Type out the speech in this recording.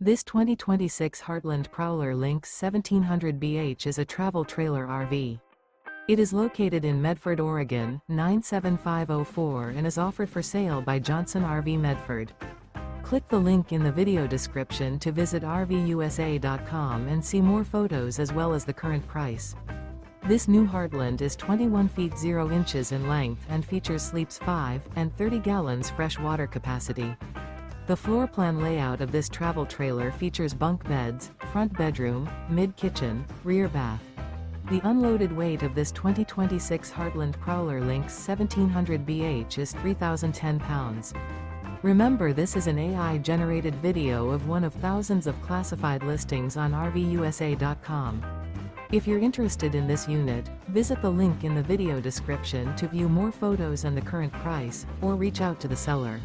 This 2026 Heartland Prowler Lynx 1700BH is a travel trailer RV. It is located in Medford, Oregon, 97504 and is offered for sale by Johnson RV Medford. Click the link in the video description to visit RVUSA.com and see more photos as well as the current price. This new Heartland is 21 feet 0 inches in length and features sleeps 5 and 30 gallons fresh water capacity. The floor plan layout of this travel trailer features bunk beds, front bedroom, mid-kitchen, rear bath. The unloaded weight of this 2026 Heartland Prowler Lynx 1700BH is 3,010 pounds. Remember, this is an AI-generated video of one of thousands of classified listings on RVUSA.com. If you're interested in this unit, visit the link in the video description to view more photos and the current price, or reach out to the seller.